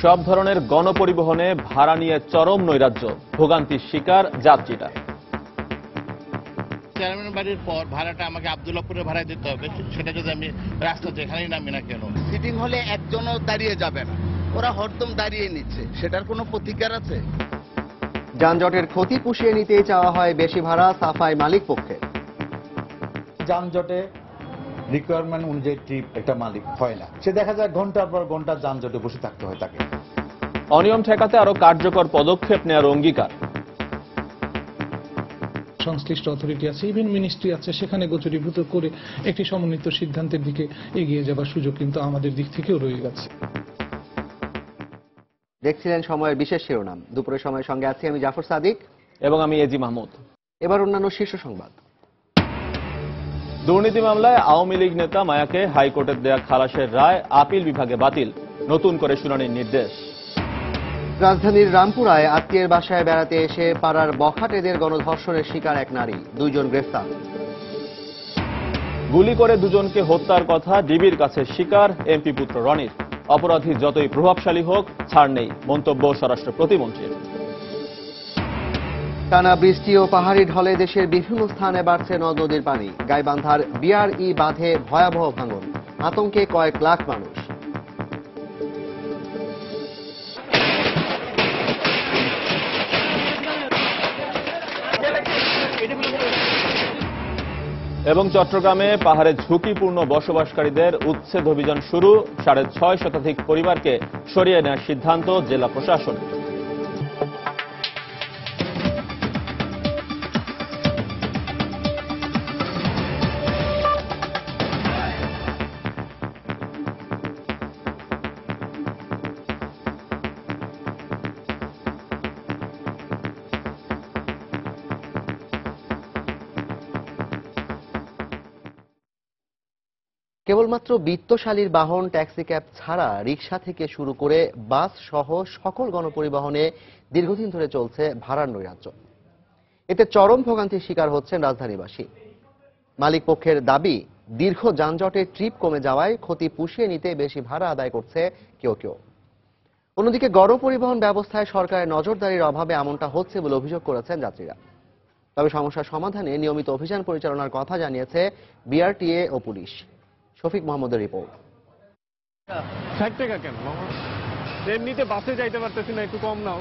সব ধরনের গণপরিবহনে ভাড়া নিয়ে চরম নৈরাজ্য, ভোগান্তির শিকার যাত্রীরা। চেয়ারম্যানের বাড়ির পর ভাড়াটা আমাকে আব্দুল্লাহপুরে ভাড়া দিতে হবে, সেটা যদি আমি রাস্তা যেখানেই নামি না কেন। সিটিং হলে একজনও দাঁড়িয়ে যাবে না, ওরা হরদম দাঁড়িয়ে নিচ্ছে, সেটার কোনো প্রতিকার আছে? যানজটের ক্ষতি পুষিয়ে নিতেই চাওয়া হয় বেশি ভাড়া, সাফাই মালিক পক্ষে। যানজটে রিকোয়ারমেন্ট অনুযায়ী ট্রিপ একটা মালিক হয় না, সে দেখা যায় ঘন্টার পর ঘন্টা যানজটে বসে থাকতে হয় তাকে। অনিয়ম ঠেকাতে আরো কার্যকর পদক্ষেপ নেওয়ার অঙ্গীকার। সংশ্লিষ্ট অথরিটি আছে, ইভেন মিনিস্ট্রি আছে, সেখানে গোচরীভূত করে একটি সমন্বিত সিদ্ধান্তের দিকে এগিয়ে যাবার সুযোগ কিন্তু আমাদের দিক থেকেও রয়ে গেছে। দেখছিলেন সময়ের বিশেষ শিরোনাম। দুপুরের সময়ের সঙ্গে আছি আমি জাফর সাদিক এবং আমি এজি মাহমুদ। এবার অন্যান্য শীর্ষ সংবাদ। দুর্নীতি মামলায় আওয়ামী লীগ নেতা মায়াকে হাইকোর্টের দেয়া খালাসের রায় আপিল বিভাগে বাতিল, নতুন করে শুনানির নির্দেশ। রাজধানীর রামপুরায় আত্মীয়ের বাসায় বেড়াতে এসে পাড়ার বখাটেদের গণধর্ষণের শিকার এক নারী, 2 জন গ্রেফতার। গুলি করে দুজনকে হত্যার কথা ডিবির কাছে স্বীকার এমপি পুত্র রনির। অপরাধী যতই প্রভাবশালী হোক, ছাড় নেই, মন্তব্য স্বরাষ্ট্র প্রতিমন্ত্রীর। টানা বৃষ্টি ও পাহাড়ি ঢলে দেশের বিভিন্ন স্থানে বাড়ছে নদ নদীর পানি। গাইবান্ধার বিআরই বাঁধে ভয়াবহ ভাঙন, আতঙ্কে কয়েক লাখ মানুষ। এবং চট্টগ্রামে পাহাড়ে ঝুঁকিপূর্ণ বসবাসকারীদের উচ্ছেদ অভিযান শুরু, 6.5 শতাধিক পরিবারকে সরিয়ে নেওয়ার সিদ্ধান্ত জেলা প্রশাসন। কেবলমাত্র বিত্তশালীর বাহন ট্যাক্সি ক্যাব ছাড়া রিকশা থেকে শুরু করে বাস সহ সকল গণপরিবহনে দীর্ঘদিন ধরে চলছে ভাড়ার নৈরাজ্য। এতে চরম ভোগান্তির শিকার হচ্ছেন রাজধানীবাসী। মালিক পক্ষের দাবি, দীর্ঘ যানজটে ট্রিপ কমে যাওয়ায় ক্ষতি পুষিয়ে নিতে বেশি ভাড়া আদায় করছে কেউ কেউ। অন্যদিকে গণপরিবহন ব্যবস্থায় সরকারের নজরদারির অভাবে এমনটা হচ্ছে বলে অভিযোগ করেছেন যাত্রীরা। তবে সমস্যার সমাধানে নিয়মিত অভিযান পরিচালনার কথা জানিয়েছে বিআরটিএ ও পুলিশ। শফিক মোহাম্মদের রিপোর্ট। 60 টাকা কেন এমনিতে বাসে যাইতে পারতেছি না, একটু কম নাও।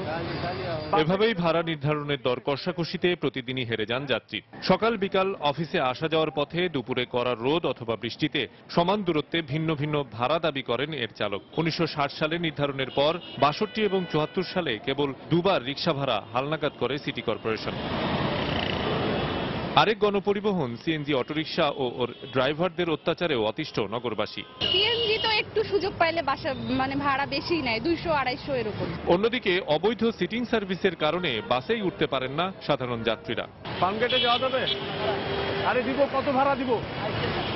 এভাবেই ভাড়া নির্ধারণের দর কষাকষিতে প্রতিদিনই হেরে যান যাত্রী। সকাল বিকাল অফিসে আসা যাওয়ার পথে দুপুরে কড়া রোদ অথবা বৃষ্টিতে সমান দূরত্বে ভিন্ন ভিন্ন ভাড়া দাবি করেন এর চালক। 1960 সালে নির্ধারণের পর 62 এবং 74 সালে কেবল দুবার রিক্সা ভাড়া হালনাগাদ করে সিটি কর্পোরেশন। আরেক গণপরিবহন সিএনজি অটোরিকশা ও ওর ড্রাইভারদের অত্যাচারেও অতিষ্ঠ নগরবাসী। সিএনজি তো একটু সুযোগ পাইলে বাসা ভাড়া বেশি নেয়, 200-250 এরকম। অন্যদিকে অবৈধ সিটিং সার্ভিসের কারণে বাসেই উঠতে পারেন না সাধারণ যাত্রীরা। ফার্মগেটে যাওয়া যাবে? আরে দিব, কত ভাড়া দিব?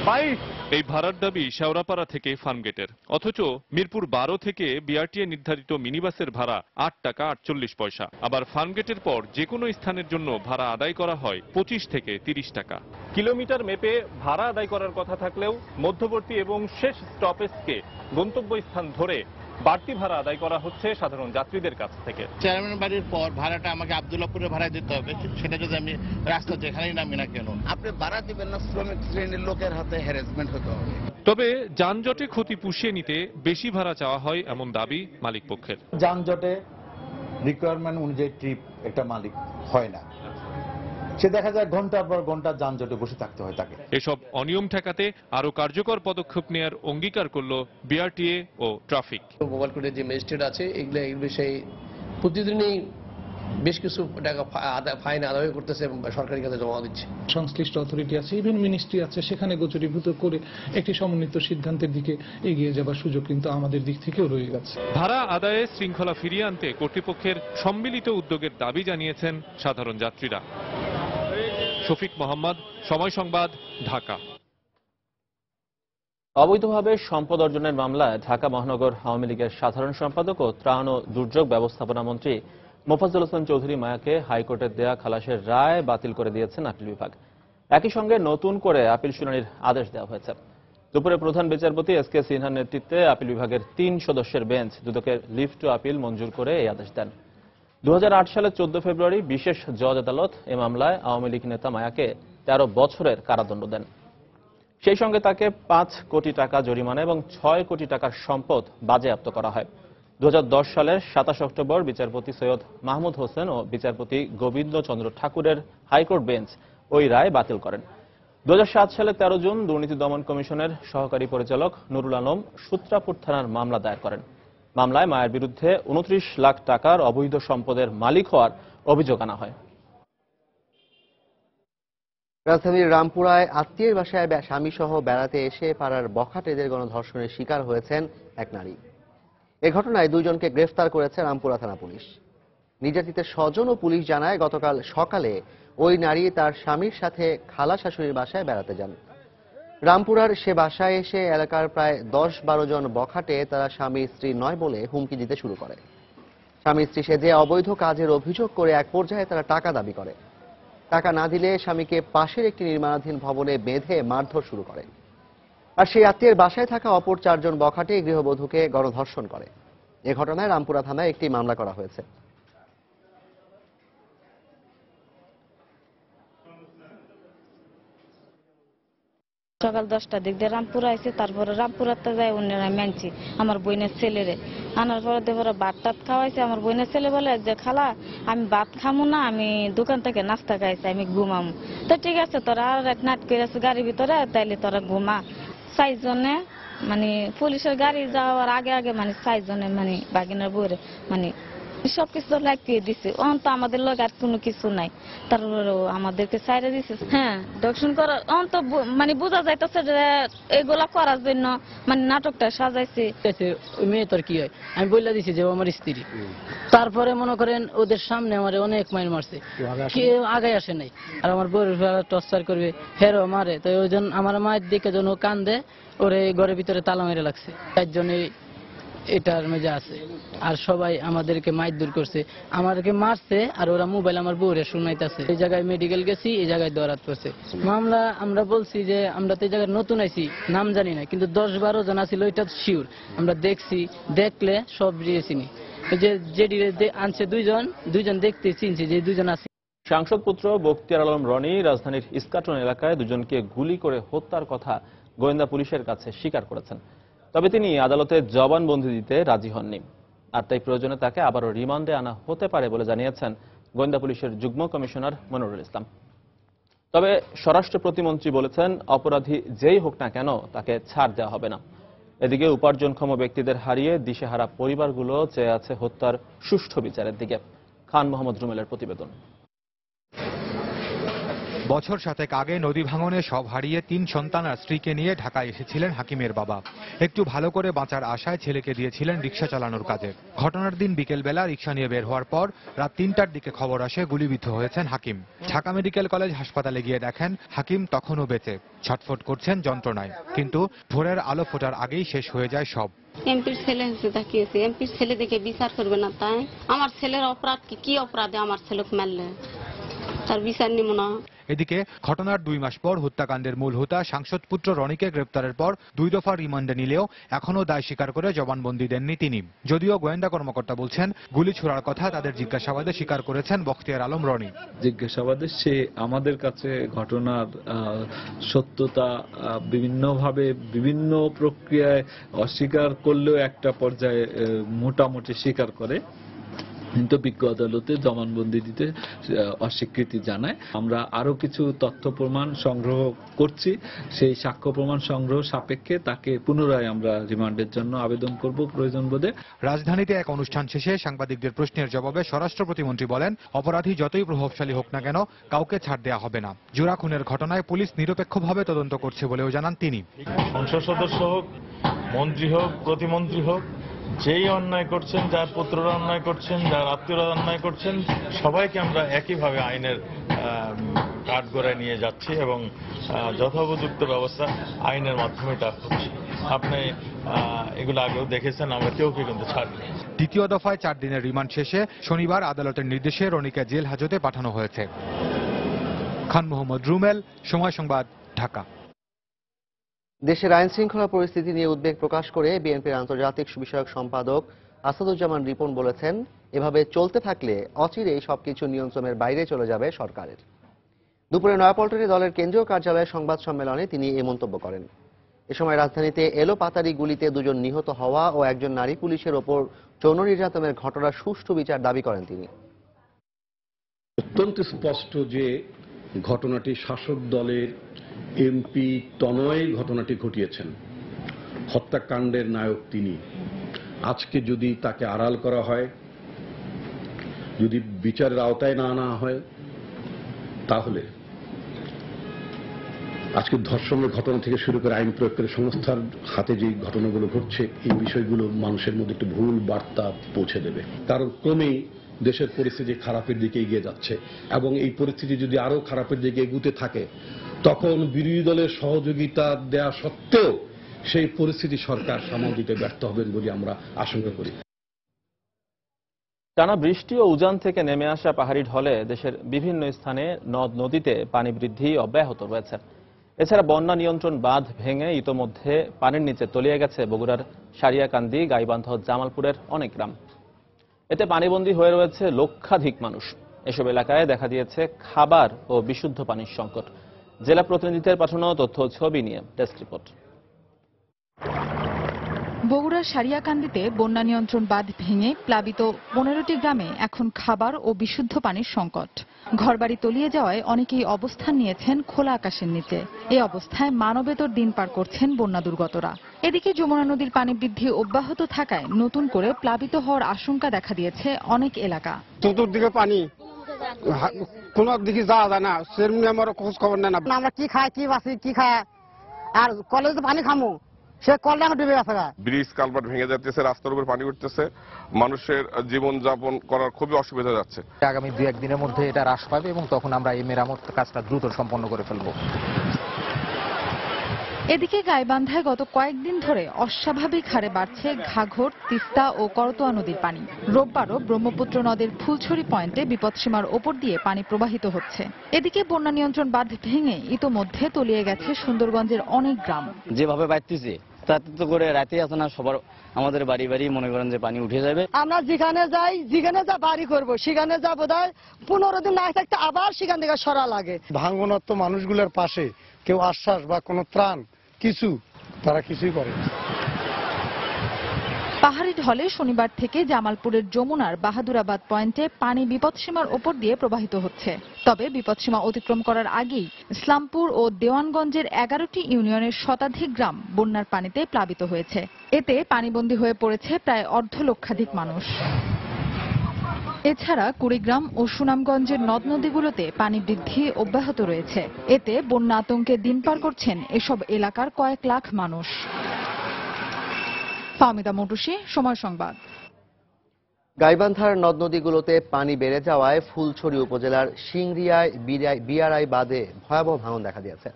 22। এই ভাড়ার দাবি শেওড়াপাড়া থেকে ফার্মগেটের, অথচ মিরপুর 12 থেকে বিআরটিএ নির্ধারিত মিনিবাসের ভাড়া 8 টাকা 48 পয়সা। আবার ফার্মগেটের পর যে কোনো স্থানের জন্য ভাড়া আদায় করা হয় 25 থেকে 30 টাকা। কিলোমিটার মেপে ভাড়া আদায় করার কথা থাকলেও মধ্যবর্তী এবং শেষ স্টপেজকে গন্তব্যস্থান ধরে বাড়তি ভাড়া আদায় করা হচ্ছে সাধারণ যাত্রীদের কাছ থেকে। চেয়ারম্যানের বাড়ির পর ভাড়াটা আমাকে আব্দুল্লাহপুরে ভাড়া দিতে হবে, সেটা যদি আমি রাস্তা যেখানেই নামি না কেন। আপনি ভাড়া দিবেন না, শ্রমিক শ্রেণীর লোকের হাতে হ্যারাসমেন্ট হতে হবে। তবে যানজটে ক্ষতি পুষিয়ে নিতে বেশি ভাড়া চাওয়া হয় এমন দাবি মালিক পক্ষের। যানজটে রিকোয়ারমেন্ট অনুযায়ী ট্রিপ একটা মালিক হয় না, সে দেখা যায় ঘন্টার পর ঘন্টা যানজটে বসে থাকতে হয় তাকে। এসব অনিয়ম ঠেকাতে আরো কার্যকর পদক্ষেপ নেয়ার অঙ্গীকার করল বিআরটিএ ও ট্রাফিক। মোবাইল কোর্টের যে ম্যাজিস্ট্রেট আছে, এগুলো এই বিষয়ে প্রতিদিনই বেশ কিছু টাকা ফাইন আদায় করতেছে এবং সরকারি কাছে জমা দিচ্ছে। সংশ্লিষ্ট অথরিটি আছে, ইভেন মিনিস্ট্রি আছে, সেখানে গোচরীভূত করে একটি সমন্বিত সিদ্ধান্তের দিকে এগিয়ে যাবার সুযোগ কিন্তু আমাদের দিক থেকেও রয়ে গেছে। ভাড়া আদায়ে শৃঙ্খলা ফিরিয়ে আনতে কর্তৃপক্ষের সম্মিলিত উদ্যোগের দাবি জানিয়েছেন সাধারণ যাত্রীরা। শফিক মোহাম্মদ, সময় সংবাদ, ঢাকা। অবৈধভাবে সম্পদ অর্জনের মামলায় ঢাকা মহানগর আওয়ামী লীগের সাধারণ সম্পাদক ও ত্রাণ ও দুর্যোগ ব্যবস্থাপনা মন্ত্রী মোফাজ্জল হোসেন চৌধুরী মায়াকে হাইকোর্টের দেয়া খালাসের রায় বাতিল করে দিয়েছেন আপিল বিভাগ। একই সঙ্গে নতুন করে আপিল শুনানির আদেশ দেওয়া হয়েছে। দুপুরে প্রধান বিচারপতি এস.কে. সিনহার নেতৃত্বে আপিল বিভাগের 3 সদস্যের বেঞ্চ দুদকের লিভ টু আপিল মঞ্জুর করে এই আদেশ দেন। 2008 সালের 14 ফেব্রুয়ারি বিশেষ জজ আদালত এ মামলায় আওয়ামী লীগ নেতা মায়াকে 13 বছরের কারাদণ্ড দেন। সেই সঙ্গে তাকে 5 কোটি টাকা জরিমানা এবং 6 কোটি টাকার সম্পদ বাজেয়াপ্ত করা হয়। 2010 সালের 27 অক্টোবর বিচারপতি সৈয়দ মাহমুদ হোসেন ও বিচারপতি গোবিন্দ চন্দ্র ঠাকুরের হাইকোর্ট বেঞ্চ ওই রায় বাতিল করেন। 2007 সালে 13 জুন দুর্নীতি দমন কমিশনের সহকারী পরিচালক নুরুল আলম সূত্রাপুর থানার মামলা দায়ের করেন। মামলায় মায়ের বিরুদ্ধে 29 লাখ টাকার অবৈধ সম্পদের মালিক হওয়ার অভিযোগ আনা হয়। রাজধানীর রামপুরায় আত্মীয়ের বাসায় স্বামী সহ বেড়াতে এসে পাড়ার বখাটেদের গণধর্ষণের শিকার হয়েছেন এক নারী। এ ঘটনায় 2 জনকে গ্রেফতার করেছে রামপুরা থানা পুলিশ। নির্যাতিতের স্বজন ও পুলিশ জানায় গতকাল সকালে ওই নারী তার স্বামীর সাথে খালা শাশুড়ির বাসায় বেড়াতে যান। রামপুরার সে বাসায় এসে এলাকার প্রায় 10-12 জন বখাটে তারা স্বামী স্ত্রী নয় বলে হুমকি দিতে শুরু করে। স্বামী স্ত্রী সেজে অবৈধ কাজের অভিযোগ করে এক পর্যায়ে তারা টাকা দাবি করে। টাকা না দিলে স্বামীকে পাশের একটি নির্মাণাধীন ভবনে বেঁধে মারধর শুরু করে। আর সেই আত্মীয়ের বাসায় থাকা অপর 4 জন বখাটে গৃহবধূকে গণধর্ষণ করে। এ ঘটনায় রামপুরা থানায় একটি মামলা করা হয়েছে। সকাল 10টার দিক দিয়ে রামপুরা আইছে, তারপরে রামপুরাতে যায় অন্যরা মানছি আমার বোনের ছেলেরে আনার পরে দেবরা ভাত টাত খাওয়াইছে। আমার বোনের ছেলে বলে যে খালা আমি ভাত খামু না, আমি দোকান থেকে নাস্তা খাইছি, আমি ঘুমামু। তো ঠিক আছে তোরা আর এক নাট করে আছে গাড়ির ভিতরে, তাইলে তোরা ঘুমা। 4 জনে মানে পুলিশের গাড়ি যাওয়ার আগে আগে মানে 4 জনে মানে বাগিনার বউরে মানে সবকিছু লাগিয়ে দিছে। অন তো আমাদের লোক আর কোনো কিছু নাই, তারপরে আমাদেরকে ছাইড়ে দিছে। হ্যাঁ দর্শন করা অন তো মানে বোঝা যাইতেছে যে এগুলা করার জন্য মানে নাটকটা সাজাইছে। ওই মেয়ে তোর কি হয় আমি বলে দিছি যে আমার স্ত্রী। তারপরে মনে করেন ওদের সামনে আমার অনেক মাইর মারছে, কেউ আগে আসে নাই। আর আমার বউর টর্চার করবে ফেরো মারে, তো ওই জন্য আমার মায়ের দিকে যখন ও কান্দে ওরে ঘরের ভিতরে তালা মেরে লাগছে। 4 জনে এটার মেজা আছে। আর সবাই আমাদেরকে মাইর করছে, আমাদেরকে মারছে। আর ওরা মোবাইল আমার বউরে শুনাইতেছে। এই জায়গায় মেডিকেল গেছি, এই জায়গায় দৌড়াত করছে। মামলা আমরা বলছি যে আমরা তো এই জায়গায় নতুন আইছি, নাম জানি না, কিন্তু 10-12 জন আছিল ওইটা শিওর। আমরা দেখছি, দেখলে সব চিনি। যে আনছে 2 জন দেখতে চিনছি যে 2 জন আছে। সাংসদ পুত্র বখতিয়ার আলম রনি রাজধানীর ইস্কাটন এলাকায় 2 জনকে গুলি করে হত্যার কথা গোয়েন্দা পুলিশের কাছে স্বীকার করেছেন। তবে তিনি আদালতে জবানবন্দি দিতে রাজি হননি। আর তাই প্রয়োজনে তাকে আবারও রিমান্ডে আনা হতে পারে বলে জানিয়েছেন গোয়েন্দা পুলিশের যুগ্ম কমিশনার মনিরুল ইসলাম। তবে স্বরাষ্ট্র প্রতিমন্ত্রী বলেছেন অপরাধী যেই হোক না কেন তাকে ছাড় দেওয়া হবে না। এদিকে উপার্জনক্ষম ব্যক্তিদের হারিয়ে দিশেহারা পরিবারগুলো চেয়ে আছে হত্যার সুষ্ঠু বিচারের দিকে। খান মোহাম্মদ রুমেলের প্রতিবেদন। বছর 7 আগে নদী ভাঙনে সব হারিয়ে 3 সন্তান আর স্ত্রীকে নিয়ে ঢাকায় এসেছিলেন হাকিমের বাবা। একটু ভালো করে বাঁচার আশায় ছেলেকে দিয়েছিলেন রিকশা চালানোর কাজে। ঘটনার দিন বিকেলবেলা রিকশা নিয়ে বের হওয়ার পর রাত 3টার দিকে খবর আসে গুলিবিদ্ধ হয়েছেন হাকিম। ঢাকা মেডিকেল কলেজ হাসপাতালে গিয়ে দেখেন হাকিম তখনও বেঁচে, ছটফট করছেন যন্ত্রণায়। কিন্তু ভোরের আলো ফোটার আগেই শেষ হয়ে যায় সব। এমপির ছেলে দেখিয়েছে, এমপির ছেলে দেখে বিচার করবে না? তাই আমার ছেলের অপরাধ কি অপরাধে আমার ছেলেকে মারলে তার বিচার নিব না? এদিকে ঘটনার 2 মাস পর হত্যাকাণ্ডের মূল হোতা সাংসদ পুত্র রনিকে গ্রেপ্তারের পর 2 দফা রিমান্ডে নিলেও এখনও দায় স্বীকার করে জবানবন্দি দেননি তিনি। যদিও গোয়েন্দা কর্মকর্তা বলছেন গুলি ছোড়ার কথা তাদের জিজ্ঞাসাবাদে স্বীকার করেছেন বখতিয়ার আলম রনি। জিজ্ঞাসাবাদে সে আমাদের কাছে ঘটনার সত্যতা বিভিন্নভাবে বিভিন্ন প্রক্রিয়ায় অস্বীকার করলেও একটা পর্যায়ে মোটামুটি স্বীকার করে, কিন্তু বিজ্ঞ আদালতে জবানবন্দি দিতে অস্বীকৃতি জানায়। আমরা আরো কিছু তথ্য প্রমাণ সংগ্রহ করছি, সেই সাক্ষ্য প্রমাণ সংগ্রহ সাপেক্ষে তাকে পুনরায় আমরা রিমান্ডের জন্য আবেদন করব প্রয়োজন বোধে। রাজধানীতে এক অনুষ্ঠান শেষে সাংবাদিকদের প্রশ্নের জবাবে স্বরাষ্ট্র প্রতিমন্ত্রী বলেন অপরাধী যতই প্রভাবশালী হোক না কেন কাউকে ছাড় দেওয়া হবে না। জোড়া খুনের ঘটনায় পুলিশ নিরপেক্ষভাবে তদন্ত করছে বলেও জানান তিনি। সংসদ সদস্য হোক, মন্ত্রী হোক, প্রতিমন্ত্রী হোক, যেই অন্যায় করছেন, যার পুত্ররা অন্যায় করছেন, যার আত্মীয়রা অন্যায় করছেন, সবাইকে আমরা একইভাবে আইনের কাঠগড়ায় নিয়ে যাচ্ছি এবং যথোপযুক্ত ব্যবস্থা আইনের মাধ্যমে তা হচ্ছে। আপনি এগুলো আগেও দেখেছেন, আমরা কেউ কিন্তু ছাড়ি। দ্বিতীয় দফায় 4 দিনের রিমান্ড শেষে শনিবার আদালতের নির্দেশে রনিকে জেল হাজতে পাঠানো হয়েছে। খান মোহাম্মদ রুমেল, সময় সংবাদ, ঢাকা। দেশের আইন শৃঙ্খলা পরিস্থিতি নিয়ে উদ্বেগ প্রকাশ করে বিএনপির আন্তর্জাতিক বিষয়ক সম্পাদক আসাদুজ্জামান রিপন বলেছেন, এভাবে চলতে থাকলে অচিরেই সবকিছু নিয়ন্ত্রণের বাইরে চলে যাবে সরকারের। দুপুরে নয়াপল্টনে দলের কেন্দ্রীয় কার্যালয়ে সংবাদ সম্মেলনে তিনি এ মন্তব্য করেন। এ সময় রাজধানীতে এলোপাতাড়ি গুলিতে 2 জন নিহত হওয়া ও একজন নারী পুলিশের ওপর যৌন নির্যাতনের ঘটনার সুষ্ঠু বিচার দাবি করেন তিনি। অত্যন্ত স্পষ্ট যে ঘটনাটি শাসক দলের এমপি তনয় ঘটনাটি ঘটিয়েছেন। হত্যাকাণ্ডের নায়ক তিনি। আজকে যদি তাকে আড়াল করা হয়, যদি বিচারের আওতায় না আনা হয়, তাহলে আজকে ধর্ষণের ঘটনা থেকে শুরু করে আইন প্রয়োগকারী সংস্থার হাতে যে ঘটনাগুলো ঘটছে, এই বিষয়গুলো মানুষের মধ্যে একটু ভুল বার্তা পৌঁছে দেবে। কারণ ক্রমেই দেশের পরিস্থিতি খারাপের দিকে এগিয়ে যাচ্ছে এবং এই পরিস্থিতি যদি আরো খারাপের দিকে এগুতে থাকে, তখন বিরোধী দলের সহযোগিতা দেয়া সত্ত্বেও সেই পরিস্থিতি সরকার সামাল দিতে ব্যর্থ হবেন বলে আমরা আশঙ্কা করি। টানা বৃষ্টি ও উজান থেকে নেমে আসা পাহাড়ি ঢলে দেশের বিভিন্ন স্থানে নদ নদীতে পানি বৃদ্ধি অব্যাহত রয়েছে। এছাড়া বন্যা নিয়ন্ত্রণ বাঁধ ভেঙে ইতোমধ্যে পানির নিচে তলিয়ে গেছে বগুড়ার সারিয়াকান্দি, গাইবান্ধা, জামালপুরের অনেক গ্রাম। এতে পানিবন্দী হয়ে রয়েছে লক্ষাধিক মানুষ। এসব এলাকায় দেখা দিয়েছে খাবার ও বিশুদ্ধ পানির সংকট। জেলা প্রতিনিধিদের পাঠানো তথ্য ছবি নিয়ে ডেস্ক রিপোর্ট। বগুড়ার সারিয়াকান্দিতে বন্যা নিয়ন্ত্রণ বাঁধ ভেঙে প্লাবিত 15টি গ্রামে এখন খাবার ও বিশুদ্ধ পানির সংকট। ঘরবাড়ি তলিয়ে যাওয়ায় অনেকেই অবস্থান নিয়েছেন খোলা আকাশের নিচে। এই অবস্থায় মানবেতর দিন পার করছেন বন্যা দুর্গতরা। এদিকে যমুনা নদীর পানি বৃদ্ধি অব্যাহত থাকায় নতুন করে প্লাবিত হওয়ার আশঙ্কা দেখা দিয়েছে অনেক এলাকা। চতুর্দিকে পানি, কোন দিকে যাওয়া যায় না, সেরকম আমার খোঁজ খবর নেই না। আমরা কি খাই, কি বাসি, কি খাই, আর কলেজে পানি খামো, সে কলটা ডুবে গেছে। ব্রিজ কালভার্ট ভেঙে যাচ্ছে, রাস্তার উপর পানি উঠতেছে, মানুষের জীবন যাপন করার খুবই অসুবিধা যাচ্ছে। আগামী 2-1 দিনের মধ্যে এটা হ্রাস পাবে এবং তখন আমরা এই মেরামত কাজটা দ্রুত সম্পন্ন করে ফেলব। এদিকে গাইবান্ধায় গত কয়েকদিন ধরে অস্বাভাবিক হারে বাড়ছে ঘাঘর, তিস্তা ও করতোয়া নদীর পানি। রোববারও ব্রহ্মপুত্র নদের ফুলছড়ি পয়েন্টে বিপদসীমার ওপর দিয়ে পানি প্রবাহিত হচ্ছে। এদিকে বন্যা নিয়ন্ত্রণ বাঁধ ভেঙে ইতোমধ্যে তলিয়ে গেছে সুন্দরগঞ্জের অনেক গ্রাম। যেভাবে বাড়তেছে তাতে তো করে রাতে আসে না, সবার আমাদের বাড়ি বাড়ি মনে করেন যে পানি উঠে যাবে। আমরা যেখানে যাই, যেখানে যা বাড়ি করবো, সেখানে যা বোধহয় 15 দিন না থাকতে আবার সেখান থেকে সরা লাগে। ভাঙ্গনত্ব মানুষগুলোর পাশে কেউ আশ্বাস বা কোনো ত্রাণ তারা কিছুই করে। পাহাড়ি ঢলে শনিবার থেকে জামালপুরের যমুনার বাহাদুরাবাদ পয়েন্টে পানি বিপদসীমার ওপর দিয়ে প্রবাহিত হচ্ছে। তবে বিপদসীমা অতিক্রম করার আগেই ইসলামপুর ও দেওয়ানগঞ্জের 11টি ইউনিয়নের শতাধিক গ্রাম বন্যার পানিতে প্লাবিত হয়েছে। এতে পানিবন্দী হয়ে পড়েছে প্রায় অর্ধলক্ষাধিক মানুষ। এছাড়া কুড়িগ্রাম ও সুনামগঞ্জের নদ নদীগুলোতে পানি বৃদ্ধি অব্যাহত রয়েছে। এতে বন্যা আতঙ্কে দিন পার করছেন এসব এলাকার কয়েক লাখ মানুষ। ফাহমিদা মটুসি, সময় সংবাদ। গাইবান্ধার নদ নদীগুলোতে পানি বেড়ে যাওয়ায় ফুলছড়ি উপজেলার সিংরিয়ায় বিআরআই বাঁধে ভয়াবহ ভাঙন দেখা দিয়েছে।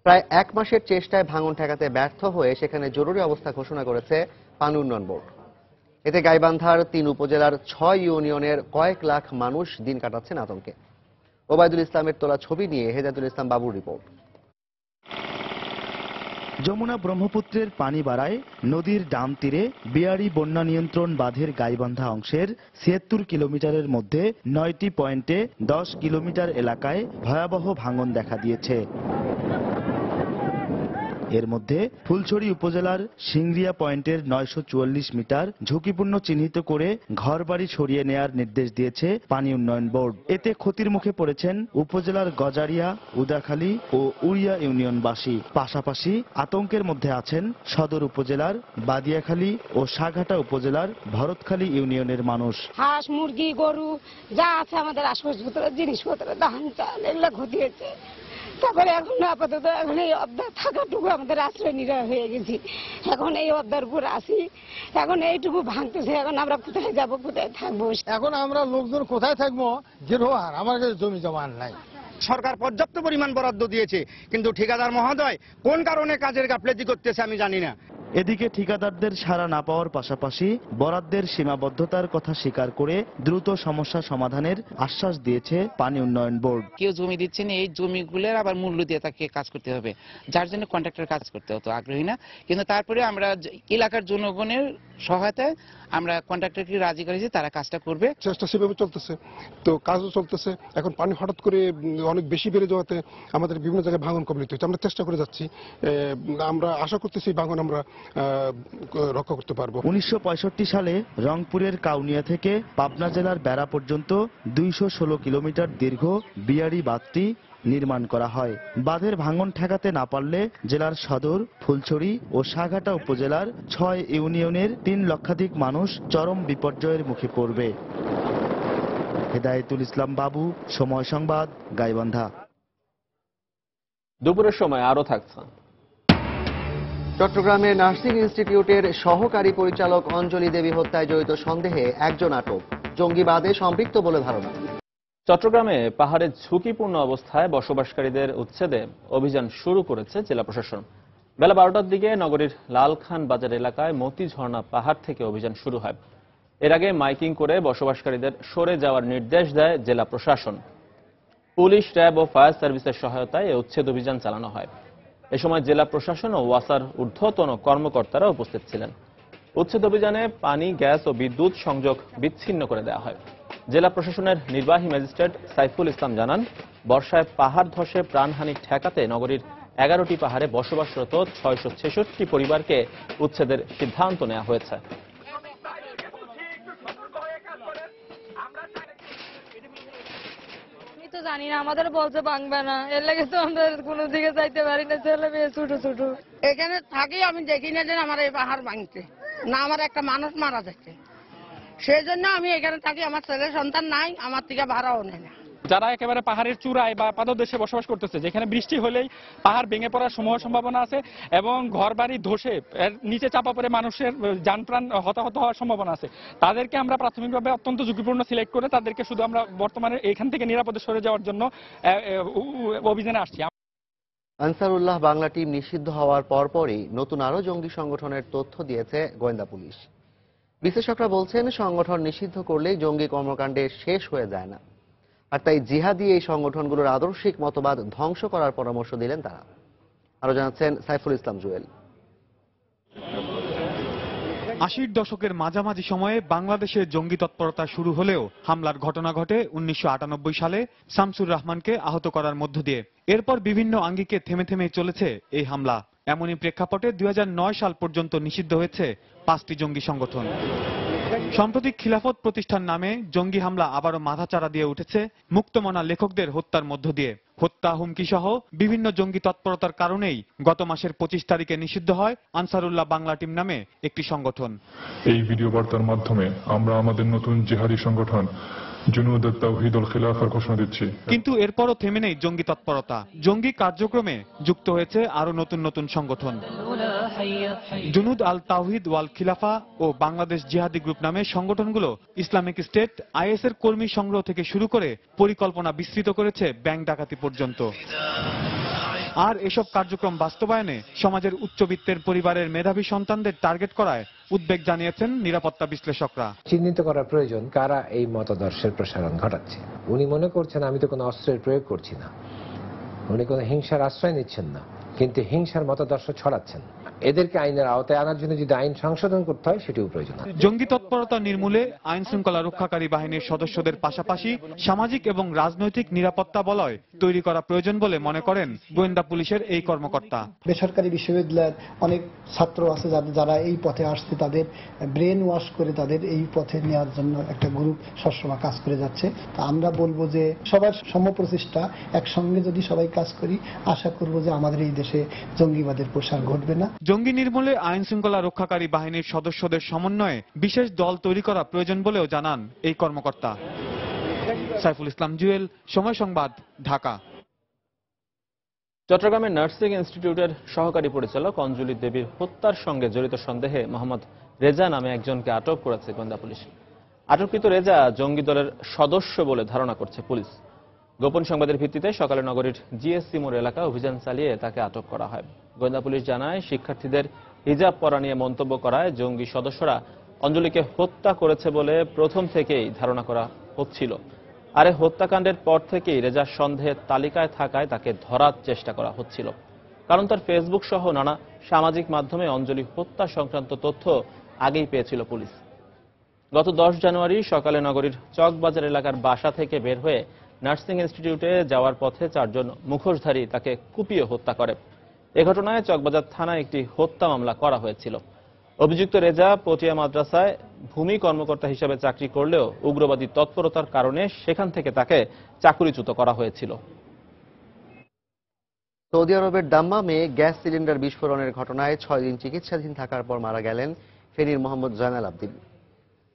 প্রায় 1 মাসের চেষ্টায় ভাঙন ঠেকাতে ব্যর্থ হয়ে সেখানে জরুরি অবস্থা ঘোষণা করেছে পানি উন্নয়ন বোর্ড। এতে গাইবান্ধার 3 উপজেলার 6 ইউনিয়নের কয়েক লাখ মানুষ দিন কাটাচ্ছেন আতঙ্কে। ওবায়দুল ইসলামের তোলা ছবি নিয়ে হেদায়েতুল ইসলাম বাবুর রিপোর্ট। যমুনা ব্রহ্মপুত্রের পানি বাড়ায় নদীর ডাম তীরে বিআরই বন্যা নিয়ন্ত্রণ বাঁধের গাইবান্ধা অংশের ৭৬ কিলোমিটারের মধ্যে 9টি পয়েন্টে 10 কিলোমিটার এলাকায় ভয়াবহ ভাঙন দেখা দিয়েছে। এর মধ্যে ফুলছড়ি উপজেলার সিংরিয়া পয়েন্টের 944 মিটার ঝুঁকিপূর্ণ চিহ্নিত করে ঘরবাড়ি সরিয়ে নেয়ার নির্দেশ দিয়েছে পানি উন্নয়ন বোর্ড। এতে ক্ষতির মুখে পড়েছেন উপজেলার গজারিয়া, উদাখালী ও উড়িয়া ইউনিয়নবাসী। পাশাপাশি আতঙ্কের মধ্যে আছেন সদর উপজেলার বাদিয়াখালী ও সাঘাটা উপজেলার ভরতখালী ইউনিয়নের মানুষ। হাঁস, মুরগি, গরু যা আছে আমাদের আসবাবপত্র, জিনিসপত্র, ধান চাল এগুলো ক্ষতি হয়েছে। তারপরে এখন আপাতত এখন এই অবদার থাকাটুকু আমাদের আশ্রয় নিরাশ হয়ে গেছি। এখন এই অবদার উপর আসি, এখন এইটুকু ভাঙতেছে। এখন আমরা কোথায় যাব, কোথায় থাকবো? এখন আমরা লোকজন কোথায় থাকবো? গেরোয়ার, আমার কাছে জমি জমা নাই। সরকার পর্যাপ্ত পরিমাণ বরাদ্দ দিয়েছে, কিন্তু ঠিকাদার মহোদয় কোন কারণে কাজের গাফলেতি করতেছে আমি জানি না। এদিকে ঠিকাদারদের সাড়া না পাওয়ার পাশাপাশি বরাদ্দের সীমাবদ্ধতার কথা স্বীকার করে দ্রুত সমস্যা সমাধানের আশ্বাস দিয়েছে পানি উন্নয়ন বোর্ড। কেউ জমি দিচ্ছেন, এই জমিগুলোর আবার মূল্য দিয়ে তাকে কাজ করতে হবে, যার জন্য কন্ট্রাক্টর কাজ করতে হতো আগ্রহী না। কিন্তু তারপরে আমরা এলাকার জনগণের সহায়তায় আমরা কন্ট্রাক্টরকে রাজি করেছি, তারা কাজটা করবে। চেষ্টা সেভাবে চলতেছে, তো কাজও চলতেছে। এখন পানি হঠাৎ করে অনেক বেশি বেড়ে যাওয়াতে আমাদের বিভিন্ন জায়গায় ভাঙন কবলিত হচ্ছে। আমরা চেষ্টা করে যাচ্ছি, আমরা আশা করতেছি ভাঙন আমরা রক্ষা করতে পারবো। 1965 সালে রংপুরের কাউনিয়া থেকে পাবনা জেলার বেড়া পর্যন্ত 216 কিলোমিটার দীর্ঘ বিয়ারি বাঁধটি নির্মাণ করা হয়। বাঁধের ভাঙন ঠেকাতে না পারলে জেলার সদর, ফুলছড়ি ও সাঘাটা উপজেলার 6 ইউনিয়নের 3 লক্ষাধিক মানুষ চরম বিপর্যয়ের মুখে পড়বে। হেদায়েতুল ইসলাম বাবু, সময় সংবাদ, গাইবান্ধা। দুপুরের সময় আরো থাকছে। চট্টগ্রামে নার্সিং ইনস্টিটিউটের সহকারী পরিচালক অঞ্জলি দেবী হত্যায় জড়িত সন্দেহে একজন আটক, জঙ্গিবাদে সম্পৃক্ত বলে ধারণা। চট্টগ্রামে পাহাড়ে ঝুঁকিপূর্ণ অবস্থায় বসবাসকারীদের উচ্ছেদে অভিযান শুরু করেছে জেলা প্রশাসন। বেলা 12টার দিকে নগরীর লালখান বাজার এলাকায় মতি ঝর্ণা পাহাড় থেকে অভিযান শুরু হয়। এর আগে মাইকিং করে বসবাসকারীদের সরে যাওয়ার নির্দেশ দেয় জেলা প্রশাসন। পুলিশ, র্যাব ও ফায়ার সার্ভিসের সহায়তায় এই উচ্ছেদ অভিযান চালানো হয়। এ সময় জেলা প্রশাসন ও ওয়াসার ঊর্ধ্বতন কর্মকর্তারা উপস্থিত ছিলেন। উচ্ছেদ অভিযানে পানি, গ্যাস ও বিদ্যুৎ সংযোগ বিচ্ছিন্ন করে দেওয়া হয়। জেলা প্রশাসনের নির্বাহী ম্যাজিস্ট্রেট সাইফুল ইসলাম জানান, বর্ষায় পাহাড় ধসে প্রাণহানি ঠেকাতে নগরীর 11টি পাহাড়ে বসবাসরত 666 পরিবারকে উচ্ছেদের সিদ্ধান্ত নেওয়া হয়েছে। জানি না, আমাদের বলছে ভাঙবে না, এর লাগে তো আমরা কোনো দিকে যাইতে পারি না, ছেলে মেয়ে ছোট ছোট। এখানে থাকি আমি দেখি না যে আমার এই পাহাড় ভাঙছে না, আমার একটা মানুষ মারা যাচ্ছে, সেই জন্য আমি এখানে থাকি। আমার ছেলে সন্তান নাই, আমার থেকে ভাড়াও নেয় না। যারা একেবারে পাহাড়ের চূড়ায় বা পাদদেশে বসবাস করতেছে, যেখানে বৃষ্টি হলেই পাহাড় ভেঙে পড়ার সম্ভাবনা আছে এবং ঘরবাড়ি ধসে এর নিচে চাপা পড়ে মানুষের যানপ্রাণ হতাহত হওয়ার সম্ভাবনা আছে, তাদেরকে আমরা প্রাথমিকভাবে অত্যন্ত ঝুঁকিপূর্ণ সিলেক্ট করে তাদেরকে শুধু আমরা বর্তমানে এখান থেকে নিরাপদে সরে যাওয়ার জন্য অভিযানে আসছি। আনসারুল্লাহ বাংলা টিম নিষিদ্ধ হওয়ার পরপরই নতুন আরো জঙ্গি সংগঠনের তথ্য দিয়েছে গোয়েন্দা পুলিশ। বিশ্লেষকরা বলছেন, সংগঠন নিষিদ্ধ করলেই জঙ্গি কর্মকাণ্ডে শেষ হয়ে যায় না, আর তাই জিহাদি এই সংগঠনগুলোর আদর্শিক মতবাদ ধ্বংস করার পরামর্শ দিলেন তারা। আরো জানাচ্ছেন সাইফুল ইসলাম জুয়েল। 80-র দশকের মাঝামাঝি সময়ে বাংলাদেশে জঙ্গি তৎপরতা শুরু হলেও হামলার ঘটনা ঘটে 1998 সালে শামসুর রহমানকে আহত করার মধ্য দিয়ে। এরপর বিভিন্ন আঙ্গিকে থেমে থেমে চলেছে এই হামলা। এমনই প্রেক্ষাপটে 2009 সাল পর্যন্ত নিষিদ্ধ হয়েছে 5টি জঙ্গি সংগঠন। সম্প্রতি খিলাফত প্রতিষ্ঠান নামে জঙ্গি হামলা আবারও মাথাচাড়া দিয়ে উঠেছে মুক্তমনা লেখকদের হত্যার মধ্য দিয়ে। হত্যা, হুমকি সহ বিভিন্ন জঙ্গি তৎপরতার কারণেই গত মাসের 25 তারিখে নিষিদ্ধ হয় আনসারুল্লাহ বাংলা টিম নামে একটি সংগঠন। এই ভিডিও বার্তার মাধ্যমে আমরা আমাদের নতুন জিহাদি সংগঠন জুনুদ তাওহীদুল খিলাফার ঘোষণা দিচ্ছি। কিন্তু এরপরও থেমে নেই জঙ্গি তৎপরতা। জঙ্গি কার্যক্রমে যুক্ত হয়েছে আরো নতুন নতুন সংগঠন। জুনুদ আল তাওহীদ ওয়াল খিলাফা ও বাংলাদেশ জিহাদি গ্রুপ নামে সংগঠনগুলো ইসলামিক স্টেট, আইএস এর কর্মী সংগ্রহ থেকে শুরু করে পরিকল্পনা বিস্তৃত করেছে ব্যাংক ডাকাতি পর্যন্ত। আর এসব কার্যক্রম বাস্তবায়নে সমাজের উচ্চবিত্তের পরিবারের মেধাবী সন্তানদের টার্গেট করায় উদ্বেগ জানিয়েছেন নিরাপত্তা বিশ্লেষকরা। চিহ্নিত করা প্রয়োজন কারা এই মতাদর্শের প্রসারণ ঘটাচ্ছে। উনি মনে করছেন আমি তো কোনো অস্ত্রের প্রয়োগ করছি না, উনি কোনো হিংসার আশ্রয় নিচ্ছেন না, কিন্তু হিংসার মতাদর্শ ছড়াচ্ছেন। এদেরকে আইনের আওতায় আনার জন্য যদি আইন সংশোধন করতে হয় সেটিও প্রয়োজন। জঙ্গি তৎপরতা নির্মূলে আইন শৃঙ্খলা রক্ষাকারী বাহিনীর সদস্যদের পাশাপাশি সামাজিক এবং রাজনৈতিক নিরাপত্তা বলয় তৈরি করা প্রয়োজন বলে মনে করেন গোয়েন্দা পুলিশের এই কর্মকর্তা। বেসরকারি বিশ্ববিদ্যালয়ের অনেক ছাত্র আছে যারা এই পথে আসছে, তাদের ব্রেন ওয়াশ করে তাদের এই পথে নেওয়ার জন্য একটা গ্রুপ সবসময় কাজ করে যাচ্ছে। আমরা বলবো যে সবার সমপ্রচেষ্টা একসঙ্গে যদি সবাই কাজ করি, আশা করব যে আমাদের এই দেশে জঙ্গিবাদের প্রসার ঘটবে না। জঙ্গি নির্মূলে আইন শৃঙ্খলা রক্ষাকারী বাহিনীর সদস্যদের সমন্বয়ে বিশেষ দল তৈরি করা প্রয়োজন বলেও জানান এই কর্মকর্তা। সাইফুল ইসলাম জুয়েল, সময় সংবাদ, ঢাকা। চট্টগ্রামের নার্সিং ইনস্টিটিউটের সহকারী পরিচালক অঞ্জলি দেবীর হত্যার সঙ্গে জড়িত সন্দেহে মোহাম্মদ রেজা নামে একজনকে আটক করেছে গোয়েন্দা পুলিশ। আটককৃত রেজা জঙ্গি দলের সদস্য বলে ধারণা করছে পুলিশ। গোপন সংবাদের ভিত্তিতে সকালে নগরীর জিএসসি মোড় এলাকা অভিযান চালিয়ে তাকে আটক করা হয়। গোয়েন্দা পুলিশ জানায়, শিক্ষার্থীদের হিজাব পরা নিয়ে মন্তব্য করায় জঙ্গি সদস্যরা অঞ্জলিকে হত্যা করেছে বলে প্রথম থেকেই ধারণা করা হচ্ছিল। আর এই হত্যাকাণ্ডের পর থেকেই রেজার সন্দেহের তালিকায় থাকায় তাকে ধরার চেষ্টা করা হচ্ছিল, কারণ তার ফেসবুক সহ নানা সামাজিক মাধ্যমে অঞ্জলি হত্যা সংক্রান্ত তথ্য আগেই পেয়েছিল পুলিশ। গত 10 জানুয়ারি সকালে নগরীর চকবাজার এলাকার বাসা থেকে বের হয়ে নার্সিং ইনস্টিটিউটে যাওয়ার পথে 4 জন মুখোশধারী তাকে কুপিয়ে হত্যা করে। এ ঘটনায় চকবাজার থানায় একটি হত্যা মামলা করা হয়েছিল। অভিযুক্ত রেজা পটিয়া মাদ্রাসায় ভূমি কর্মকর্তা হিসেবে চাকরি করলেও উগ্রবাদী তৎপরতার কারণে সেখান থেকে তাকে চাকুরিচ্যুত করা হয়েছিল। সৌদি আরবের দাম্মামে গ্যাস সিলিন্ডার বিস্ফোরণের ঘটনায় 6 দিন চিকিৎসাধীন থাকার পর মারা গেলেন ফেনীর মোহাম্মদ জয়নাল আবদিন।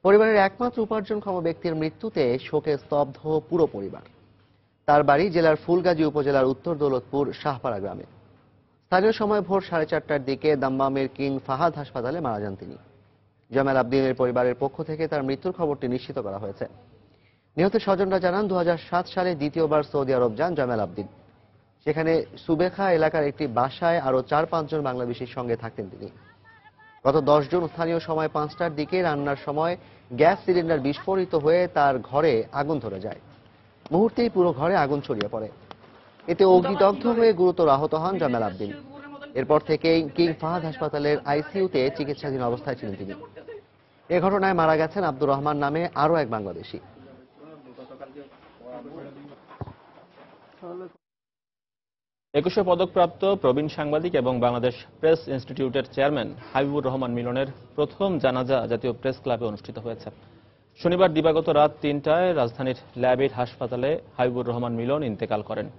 পরিবারের একমাত্র উপার্জনক্ষম ব্যক্তির মৃত্যুতে শোকে স্তব্ধ পুরো পরিবার। তার বাড়ি জেলার ফুলগাজী উপজেলার উত্তর দৌলতপুর শাহপাড়া গ্রামে। স্থানীয় সময় ভোর 4:30টার দিকে দাম্মামের কিং ফাহাদ হাসপাতালে মারা যান তিনি। জয়নাল আবদিনের পরিবারের পক্ষ থেকে তার মৃত্যুর খবরটি নিশ্চিত করা হয়েছে। নিহতের স্বজনরা জানান 2007 সালে দ্বিতীয়বার সৌদি আরব যান জয়নাল আবদিন। সেখানে সুবেখা এলাকার একটি বাসায় আরো 4-5 জন বাংলাদেশির সঙ্গে থাকতেন তিনি। গত 10 জুন স্থানীয় সময় 5টার দিকে রান্নার সময় গ্যাস সিলিন্ডার বিস্ফোরিত হয়ে তার ঘরে আগুন ধরে যায়। মুহূর্তেই পুরো ঘরে আগুন ছড়িয়ে পড়ে। এতে অগ্নিদগ্ধ হয়ে গুরুতর আহত হন জয়নাল আবদিন। এরপর থেকেই কিং ফাহাদ হাসপাতালের আইসিইউতে চিকিৎসাধীন অবস্থায় ছিলেন তিনি। এ ঘটনায় মারা গেছেন আব্দুর রহমান নামে আরও এক বাংলাদেশি। 21শে পদকপ্রাপ্ত প্রবীণ সাংবাদিক এবং বাংলাদেশ প্রেস ইনস্টিটিউটের চেয়ারম্যান হাবিবুর রহমান মিলনের প্রথম জানাজা জাতীয় প্রেস ক্লাবে অনুষ্ঠিত হয়েছে। শনিবার দিবাগত রাত 3টায় রাজধানীর ল্যাবেট হাসপাতালে হাবিবুর রহমান মিলন ইন্তেকাল করেন।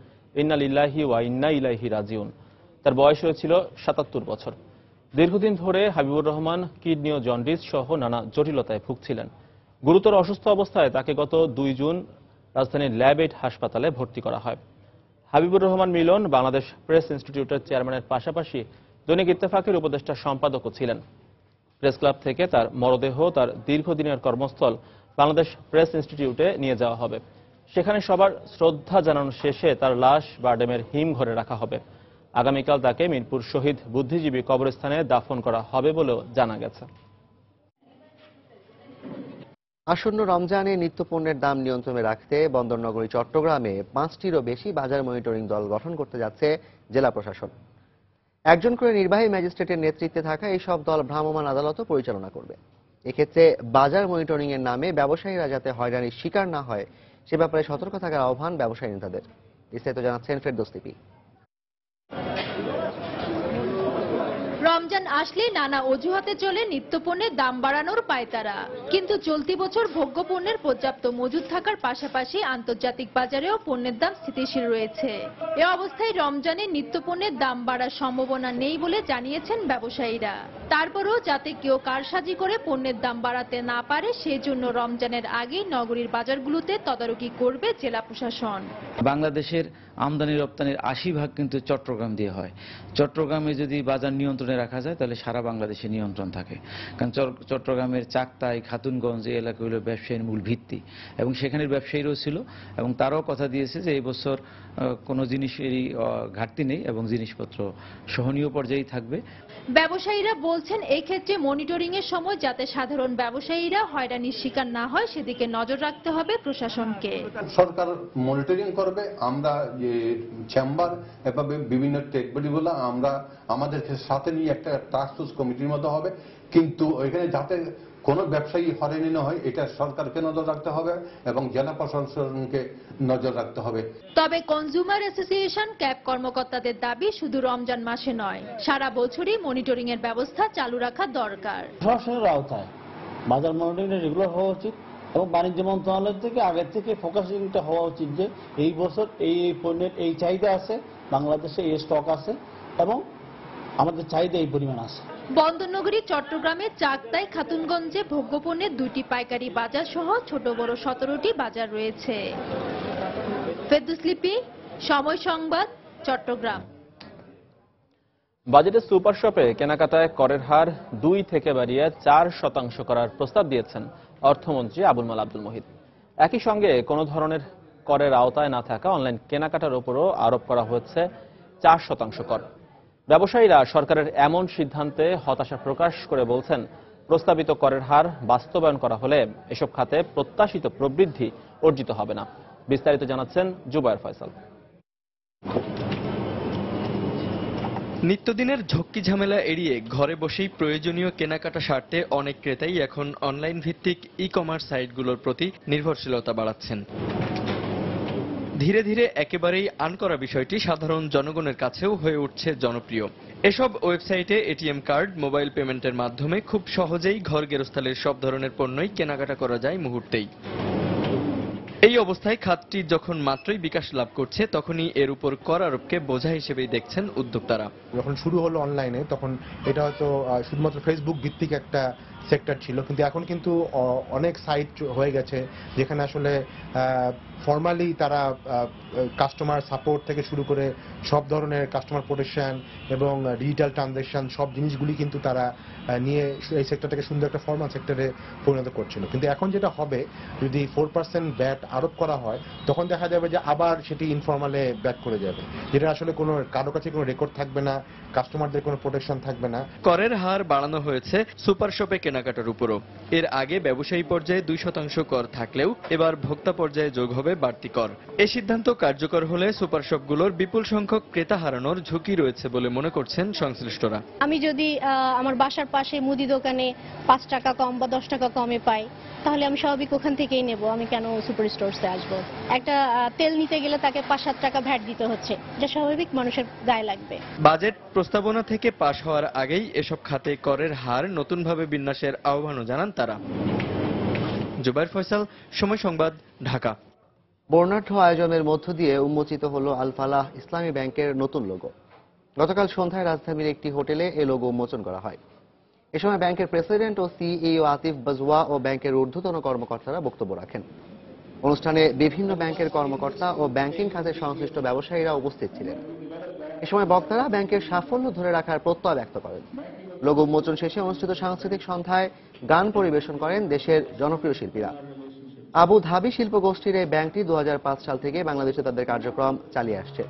ইন্না লিল্লাহি ওয়া ইন্না ইলাইহি রাজিউন। তার বয়স হয়েছিল 77 বছর। দীর্ঘদিন ধরে হাবিবুর রহমান কিডনি ও জন্ডিস সহ নানা জটিলতায় ভুগছিলেন। গুরুতর অসুস্থ অবস্থায় তাকে গত 2 জুন রাজধানীর ল্যাবেট হাসপাতালে ভর্তি করা হয়। হাবিবুর রহমান মিলন বাংলাদেশ প্রেস ইনস্টিটিউটের চেয়ারম্যানের পাশাপাশি দৈনিক ইত্তেফাকের উপদেষ্টা সম্পাদকও ছিলেন। প্রেস ক্লাব থেকে তার মরদেহ তার দীর্ঘদিনের কর্মস্থল বাংলাদেশ প্রেস ইনস্টিটিউটে নিয়ে যাওয়া হবে। সেখানে সবার শ্রদ্ধা জানানো শেষে তার লাশ বারডেমের হিমঘরে রাখা হবে। আগামীকাল তাকে মিরপুর শহীদ বুদ্ধিজীবী কবরস্থানে দাফন করা হবে বলেও জানা গেছে। আসন্ন রমজানে নিত্যপণ্যের দাম নিয়ন্ত্রণে রাখতে বন্দরনগরী চট্টগ্রামে 5টিরও বেশি বাজার মনিটরিং দল গঠন করতে যাচ্ছে জেলা প্রশাসন। একজন করে নির্বাহী ম্যাজিস্ট্রেটের নেতৃত্বে থাকা এই সব দল ভ্রাম্যমাণ আদালতও পরিচালনা করবে। এক্ষেত্রে বাজার মনিটরিং এর নামে ব্যবসায়ীরা যাতে হয়রানির শিকার না হয় সে ব্যাপারে সতর্ক থাকার আহ্বান ব্যবসায়ী নেতাদের। বিস্তারিত জানাচ্ছেন ফেরদৌস লিপি। রমজান আসলে নানা অজুহাতে চলে নিত্যপণ্যের দাম বাড়ানোর পায়তারা, কিন্তু চলতি বছর ভোগ্যপণ্যের পর্যাপ্ত মজুদ থাকার পাশাপাশি আন্তর্জাতিক বাজারেও পণ্যের দাম স্থিতিশীল রয়েছে। এ অবস্থায় রমজানে নিত্যপণ্যের দাম বাড়ার সম্ভাবনা নেই বলে জানিয়েছেন ব্যবসায়ীরা। তারপরও যাতে কেউ কারসাজি করে পণ্যের দাম বাড়াতে না পারে সেজন্য রমজানের আগে নগরীর বাজারগুলোতে তদারকি করবে জেলা প্রশাসন। বাংলাদেশের আমদানি রপ্তানির 80% কিন্তু চট্টগ্রাম দিয়ে হয়। চট্টগ্রামে যদি বাজার নিয়ন্ত্রণে রাখা যায় তাহলে সারা বাংলাদেশে নিয়ন্ত্রণ থাকে, কারণ চট্টগ্রামের চাকতাই, খাতুনগঞ্জ এই এলাকাগুলো ব্যবসায়ীর মূল ভিত্তি এবং সেখানের ব্যবসায়ীরাও ছিল এবং তারাও কথা দিয়েছে যে এই বছর কোনো জিনিসেরই ঘাটতি নেই এবং জিনিসপত্র সহনীয় পর্যায়ে থাকবে। ব্যবসায়ীরা বলছেন এই ক্ষেত্রে মনিটরিং এর সময় যাতে সাধারণ ব্যবসায়ীরা হয়রানির শিকার না হয় সেদিকে নজর রাখতে হবে প্রশাসনকে। সরকার মনিটরিং করবে, আমরা যে চেম্বার এভাবে বিভিন্ন টেক বডিগুলো আমরা আমাদের সাথে নিয়ে একটা টাস্ক ফোর্স কমিটির মতো হবে, কিন্তু ওইখানে যাতে কোনো ব্যবসায়ী হয়রানি না হয় এটা সরকারকে নজর রাখতে হবে এবং জেলা প্রশাসনকে নজর রাখতে হবে। তবে কনজিউমার অ্যাসোসিয়েশন ক্যাব কর্মকর্তাদের দাবি শুধু রমজান মাসে নয়, সারা বছরই মনিটরিং এর ব্যবস্থা চালু রাখা দরকার। প্রশাসনের আওতায় বাজার মনিটরিং রেগুলার হওয়া উচিত এবং বাণিজ্য মন্ত্রণালয় থেকে আগের থেকে ফোকাসিংটা হওয়া উচিত যে এই বছর এই পণ্যের এই চাহিদা আছে, বাংলাদেশে এই স্টক আছে এবং আমাদের চাহিদা এই পরিমাণ আছে। বন্দরনগরী চট্টগ্রামের চাকতাই, খাতুনগঞ্জে ভোগ্যপণ্যের 2টি পাইকারি বাজার সহ ছোট বড় 17টি বাজার রয়েছে। ফেরদৌস লিপি, সময় সংবাদ, চট্টগ্রাম। বাজেটে সুপার শপে কেনাকাটায় করের হার 2 থেকে বাড়িয়ে 4% করার প্রস্তাব দিয়েছেন অর্থমন্ত্রী আবুল মাল আব্দুল মুহিত। একই সঙ্গে কোনো ধরনের করের আওতায় না থাকা অনলাইন কেনাকাটার উপরও আরোপ করা হয়েছে 4% কর। ব্যবসায়ীরা সরকারের এমন সিদ্ধান্তে হতাশা প্রকাশ করে বলছেন, প্রস্তাবিত করের হার বাস্তবায়ন করা হলে এসব খাতে প্রত্যাশিত প্রবৃদ্ধি অর্জিত হবে না। বিস্তারিত জানাচ্ছেন জুবায়ের ফয়সাল। নিত্যদিনের ঝক্কি ঝামেলা এড়িয়ে ঘরে বসেই প্রয়োজনীয় কেনাকাটা সারতে অনেক ক্রেতাই এখন অনলাইন ভিত্তিক ই-কমার্স সাইটগুলোর প্রতি নির্ভরশীলতা বাড়াচ্ছেন। ধীরে ধীরে একেবারেই আন করা বিষয়টি সাধারণ জনগণের কাছেও হয়ে উঠছে জনপ্রিয়। এসব ওয়েবসাইটে এটিএম কার্ড, মোবাইল পেমেন্টের মাধ্যমে খুব সহজেই ঘর গেরস্থালির সব ধরনের পণ্যই কেনাকাটা করা যায় মুহূর্তেই। এই অবস্থায় খাতটি যখন মাত্রই বিকাশ লাভ করছে, তখনই এর উপর কর আরোপকে বোঝা হিসেবেই দেখছেন উদ্যোক্তারা। যখন শুরু হলো অনলাইনে, তখন এটা হয়তো শুধুমাত্র ফেসবুক ভিত্তিক একটা সেক্টর ছিল, কিন্তু এখন কিন্তু অনেক সাইট হয়ে গেছে যেখানে আসলে ফর্মালি তারা কাস্টমার সাপোর্ট থেকে শুরু করে সব ধরনের কাস্টমার প্রোটেকশন এবং ডিজিটাল ট্রানজ্যাকশন সব জিনিসগুলি কিন্তু তারা নিয়ে এই সেক্টরটাকে সুন্দর একটা ফর্মাল সেক্টরে পরিণত করছিল। কিন্তু এখন যেটা হবে, যদি 4% ব্যাট আরোপ করা হয়, তখন দেখা যাবে যে আবার সেটি ইনফর্মালে ব্যাট করে যাবে, যেটা আসলে কোনো কারো কাছে কোনো রেকর্ড থাকবে না, কাস্টমারদের কোনো প্রোটেকশন থাকবে না। করের হার বাড়ানো হয়েছে সুপার শপে কেনাকাটার উপরও। এর আগে ব্যবসায়ী পর্যায়ে 2% কর থাকলেও এবার ভোক্তা পর্যায়ে যোগ হবে বাড়তি কর। এই সিদ্ধান্ত কার্যকর হলে সুপার শপগুলোর বিপুল সংখ্যক ক্রেতা হারানোর ঝুঁকি রয়েছে বলে মনে করছেন সংশ্লিষ্টরা। আমি যদি আমার বাসার পাশে মুদি দোকানে 5 টাকা কম বা 10 টাকা কমে পাই, তাহলে আমি স্বাভাবিক ওখান থেকেই নেব। আমি কেন সুপার স্টোরসে আসবো? একটা তেল নিতে গেলে তাকে 5-7 টাকা ভ্যাট দিতে হচ্ছে, এটা স্বাভাবিক মানুষের গায়ে লাগবে। বাজেট প্রস্তাবনা থেকে পাশ হওয়ার আগেই এসব খাতে করের হার নতুনভাবে বিন্যাসের আহ্বানও জানান তারা। জুবায়ের ফয়সাল, সময় সংবাদ, ঢাকা। বর্ণাঢ্য আয়োজনের মধ্য দিয়ে উন্মোচিত হলো আল ফালাহ ইসলামী ব্যাংকের নতুন লোগো। গতকাল সন্ধ্যায় রাজধানীর একটি হোটেলে এই লোগো উন্মোচন করা হয়। এ সময় ব্যাংকের প্রেসিডেন্ট ও সিইও আতিফ বাজওয়া ও ব্যাংকের ঊর্ধ্বতন কর্মকর্তারা বক্তব্য রাখেন। অনুষ্ঠানে বিভিন্ন ব্যাংকের কর্মকর্তা ও ব্যাংকিং খাতের সংশ্লিষ্ট ব্যবসায়ীরা উপস্থিত ছিলেন। এ সময় বক্তারা ব্যাংকের সাফল্য ধরে রাখার প্রত্যয় ব্যক্ত করেন। লোগো উন্মোচন শেষে অনুষ্ঠিত সাংস্কৃতিক সন্ধ্যায় গান পরিবেশন করেন দেশের জনপ্রিয় শিল্পীরা। আবু ধাবি শিল্প গোষ্ঠীর এই ব্যাংকটি 2005 সাল থেকে বাংলাদেশে তাদের কার্যক্রম চালিয়ে আসছে।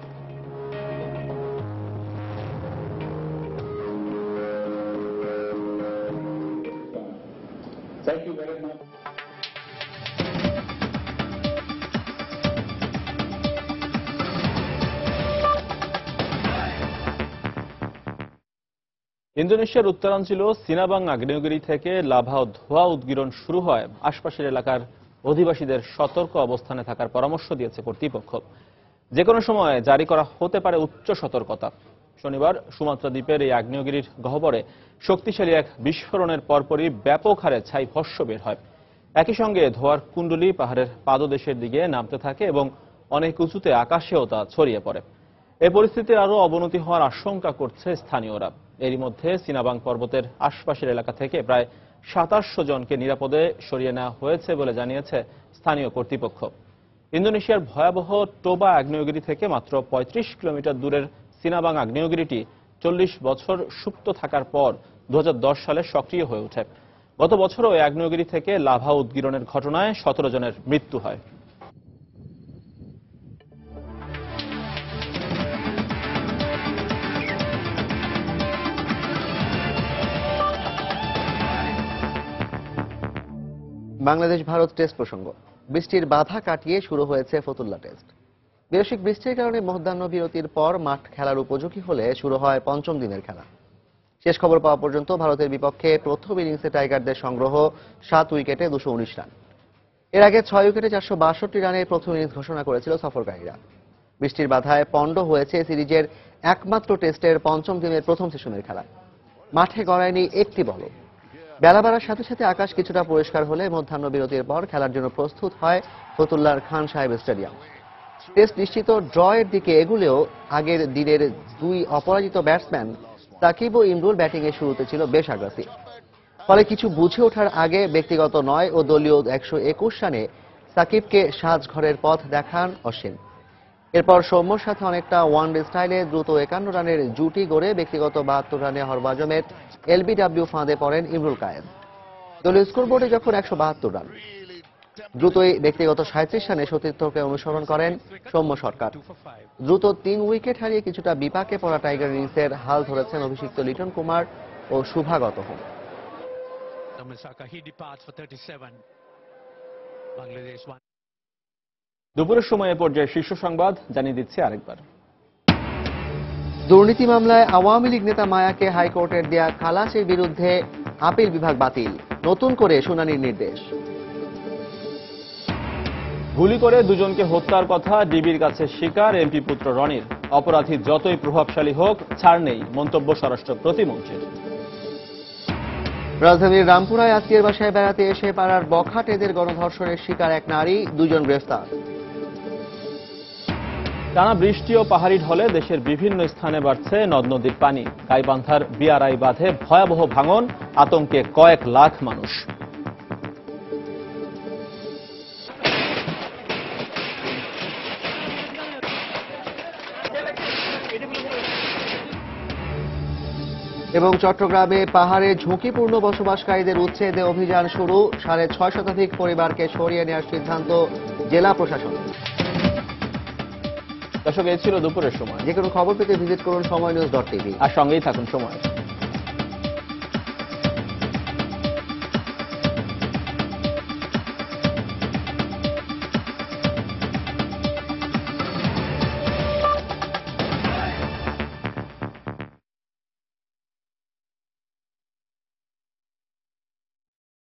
ইন্দোনেশিয়ার উত্তরাঞ্চল সিনাবাং আগ্নেয়গিরি থেকে লাভা ও ধোঁয়া উদ্গীরণ শুরু হয় আশপাশের এলাকার অধিবাসীদের সতর্ক অবস্থানে থাকার পরামর্শ দিয়েছে কর্তৃপক্ষ। যে কোনো সময় জারি করা হতে পারে উচ্চ সতর্কতা। শনিবার সুমাত্রা দ্বীপের এই আগ্নেয়গিরির গহ্বরে শক্তিশালী এক বিস্ফোরণের পরপরই ব্যাপক হারে ছাই ভস্ম বের হয়। একই সঙ্গে ধোঁয়ার কুণ্ডলী পাহাড়ের পাদদেশের দিকে নামতে থাকে এবং অনেক উঁচুতে আকাশেও তা ছড়িয়ে পড়ে। এই পরিস্থিতির আরও অবনতি হওয়ার আশঙ্কা করছে স্থানীয়রা। এরই মধ্যে সিনাবাং পর্বতের আশপাশের এলাকা থেকে প্রায় 2700 জনকে নিরাপদে সরিয়ে নেওয়া হয়েছে বলে জানিয়েছে স্থানীয় কর্তৃপক্ষ। ইন্দোনেশিয়ার ভয়াবহ টোবা আগ্নেয়গিরি থেকে মাত্র 35 কিলোমিটার দূরের সিনাবাং আগ্নেয়গিরিটি 40 বছর সুপ্ত থাকার পর 2010 সালে সক্রিয় হয়ে ওঠে। গত বছরও এই আগ্নেয়গিরি থেকে লাভা উদ্গীরণের ঘটনায় 17 জনের মৃত্যু হয়। বাংলাদেশ ভারত টেস্ট প্রসঙ্গ। বৃষ্টির বাধা কাটিয়ে শুরু হয়েছে ফতুল্লা টেস্ট। বৈশ্বিক বৃষ্টির কারণে মধ্যাহ্ন বিরতির পর মাঠ খেলার উপযোগী হলে শুরু হয় পঞ্চম দিনের খেলা। শেষ খবর পাওয়া পর্যন্ত ভারতের বিপক্ষে প্রথম ইনিংসে টাইগারদের সংগ্রহ 7 উইকেটে 219 রান। এর আগে 6 উইকেটে 462 রানের প্রথম ইনিংস ঘোষণা করেছিল সফরকারীরা। বৃষ্টির বাধায় পণ্ড হয়েছে সিরিজের একমাত্র টেস্টের পঞ্চম দিনের প্রথম সেশনের খেলা। মাঠে গড়ায়নি একটি বলও। বেলা বাড়ার সাথে সাথে আকাশ কিছুটা পরিষ্কার হলে মধ্যাহ্ন বিরতির পর খেলার জন্য প্রস্তুত হয় ফতুল্লার খান সাহেব স্টেডিয়াম। টেস্ট নিশ্চিত ড্রয়ের দিকে এগুলেও আগের দিনের 2 অপরাজিত ব্যাটসম্যান সাকিব ও ইমরুল ব্যাটিংয়ের শুরুতে ছিল বেশ আগ্রাসী। ফলে কিছু বুঝে ওঠার আগে ব্যক্তিগত 9 ও দলীয় 121 রানে সাকিবকে সাজঘরের পথ দেখান অশ্বিন। এরপর সৌম্যর সাথে অনেকটা ওয়ানডে স্টাইলে দ্রুত 51 রানের জুটি গড়ে ব্যক্তিগত 72 রানে হরভজনের এলবিডব্লিউ ফাঁদে পড়েন ইমরুল কায়েস। দলীয় স্কোরবোর্ডে যখন 172 রান। দ্রুতই ব্যক্তিগত 37 রানে সতীর্থকে অনুসরণ করেন সৌম্য সরকার। দ্রুত 3 উইকেট হারিয়ে কিছুটা বিপাকে পড়া টাইগার ইনিংসের হাল ধরেছেন অভিষিক্ত লিটন কুমার ও শুভাগত হোম। দুপুরের সময় এ পর্যায়ে শীর্ষ সংবাদ জানিয়ে দিচ্ছি আরেকবার। দুর্নীতি মামলায় আওয়ামী লীগ নেতা মায়াকে হাইকোর্টের দেয়া খালাসের বিরুদ্ধে আপিল বিভাগ বাতিল, নতুন করে শুনানির নির্দেশ। গুলি করে দুজনকে হত্যার কথা ডিবির কাছে স্বীকার এমপি পুত্র রনির। অপরাধী যতই প্রভাবশালী হোক ছাড় নেই, মন্তব্য স্বরাষ্ট্র প্রতিমন্ত্রীর। রাজধানীর রামপুরায় আত্মীয়ের বাসায় বেড়াতে এসে পাড়ার বখাটেদের গণধর্ষণের শিকার এক নারী, 2 জন গ্রেফতার। টানা বৃষ্টি ও পাহাড়ি ঢলে দেশের বিভিন্ন স্থানে বাড়ছে নদ নদীর পানি। গাইবান্ধার বিয়ারাই বাঁধে ভয়াবহ ভাঙন, আতঙ্কে কয়েক লাখ মানুষ। এবং চট্টগ্রামে পাহাড়ে ঝুঁকিপূর্ণ বসবাসকারীদের উচ্ছেদে অভিযান শুরু, 6.5 শতাধিক পরিবারকে সরিয়ে নেওয়ার সিদ্ধান্ত জেলা প্রশাসনের। দর্শক, এই ছিল দুপুরের সময়। যে কোনো খবর পেতে ভিজিট করুন সময়নিউজ.tv আর সঙ্গেই থাকুন সময়।